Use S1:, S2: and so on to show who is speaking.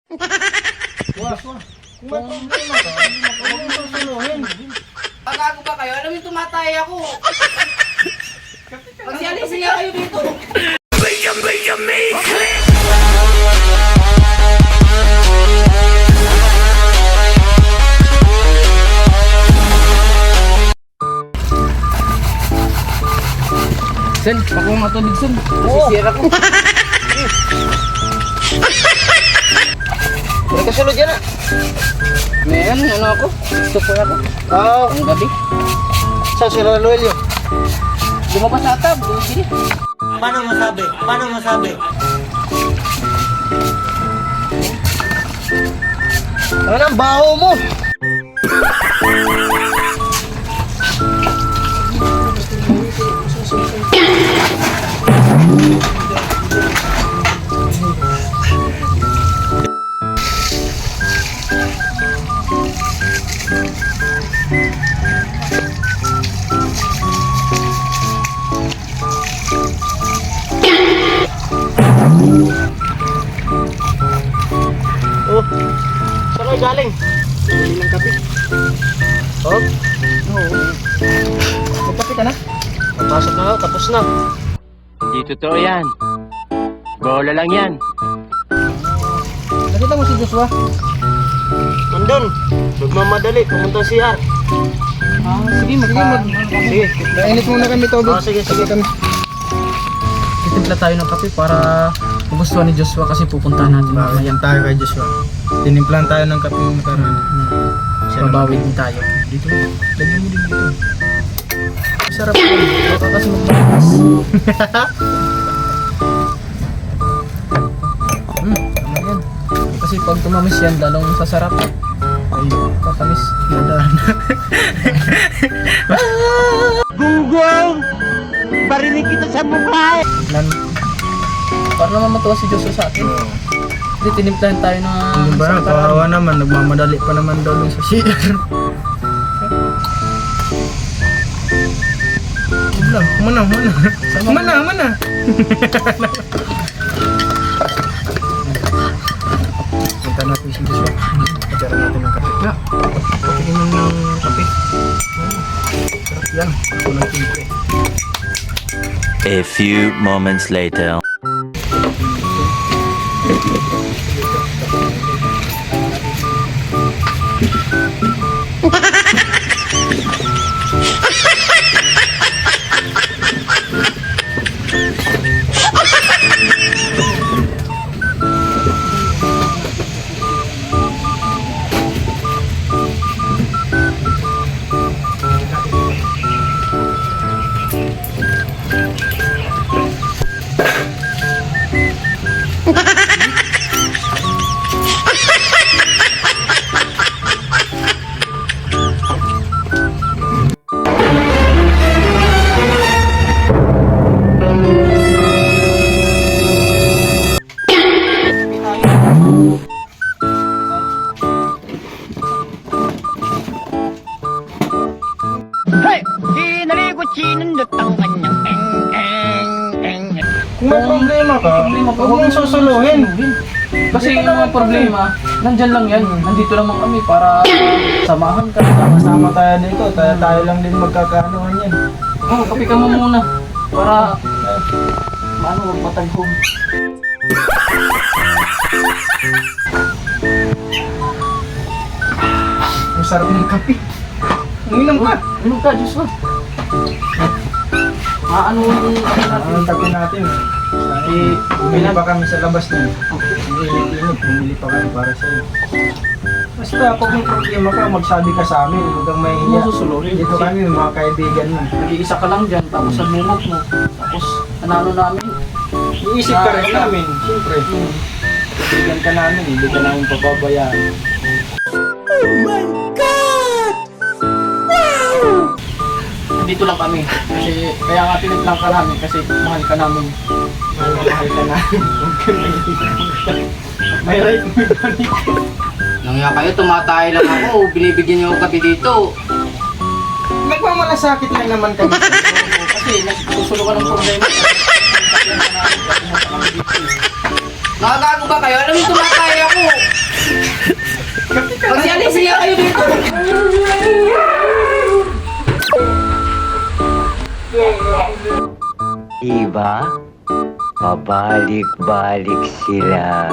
S1: Kung may problema ka, huwag mo susuluhin.
S2: Pagago ba kayo? Alam mo yung tumatay ako. Magsialisin nga kayo dito.
S1: Sen, pakuha nga tubig, Sen.
S2: Masisira ko. May kasulod yan ah.
S1: Ngayon, ano ako? Gusto po ako.
S2: Oo.
S1: Ang gabi.
S2: Sa si Raluelio.
S1: Lumabas sa atab, bumibili.
S3: Paano masabi? Paano masabi?
S2: Ano ang baho mo? Oh, saan kayo galing?
S1: Bili ng kape.
S2: Oh,
S1: Oo. Magkape ka na?
S2: napasok na ako, tapos na.
S3: Hindi totoo yan. Bola lang yan.
S1: Nakita mo si Joshua?
S2: Nandun, nagmamadali, pumunta si CR.
S1: Sige,
S2: Sige,
S1: Mainit muna kami tubig.
S2: Sige, sige.
S1: kami. Titimpla tayo ng kape para magustuhan ni Joshua kasi pupuntahan natin mamaya.
S4: Yan tayo kay Joshua. Tinimplan tayo ng kape ng karan.
S1: Babawi din tayo.
S4: Dito. Lagyan mo din dito.
S1: Sarap yun. Baka kasi magmamakas. Ano yan? Kasi pag tumamis yan, lalong sasarap. Ay, katamis.
S4: Nadaan.
S3: Gunggong! Barinig kita sa mukha!
S1: Para naman matuwa si Joshua sa atin. Hindi, tinimplahan tayo ng
S4: Ano ba na? Kawawa naman. Nagmamadali pa naman daw dun sa CR. Mana. Punta natin si Joshua. Ajaran natin ng kape. Na, patikin mo ng kape. Sarap yan. Ako ng timpe.
S5: A few moments later.
S4: Kung may problema ka, huwag mong susuluhin.
S1: Kasi yung mga problema, nandyan lang yan. Nandito naman kami para samahan ka.
S4: Sama tayo dito. Tayo lang din magkakaanohan yan.
S1: Oh, kape ka mo muna. Para, maano, magpataghong.
S4: Ang sarap ng kape. Uminom ka.
S1: Inom ka, Joshua. Maano yung
S4: Ang kape natin. Bumili pa kami sa labas niya. Ang init-init. Bumili pa kami para sa'yo. Basta pag may problema ka, magsabi ka sa amin. Huwag kang mahihiya.
S1: Huwag mo susuluhin.
S4: Dito kami, mga kaibigan mo.
S1: nag-iisa ka lang dyan, tapos sa bumog mo. Tapos, nanalo namin.
S4: Iisip ka rin namin. Siyempre. Kaibigan ka namin. Hindi ka namin papabayaan.
S1: Dito lang kami. Kasi, kaya nga tinitlang ka namin kasi mahal ka namin.
S4: Mahal ka namin. May right mo balik.
S2: Nangya kayo, tumatay lang ako. Binibigyan niyo ako kape dito.
S4: Nagmamalasakit lang naman kami.
S1: Kasi, nagsusulo ka ng problema.
S2: Nakagago ba kayo? Alam mo, tumatay ako.
S3: Diba? Pabalik-balik sila.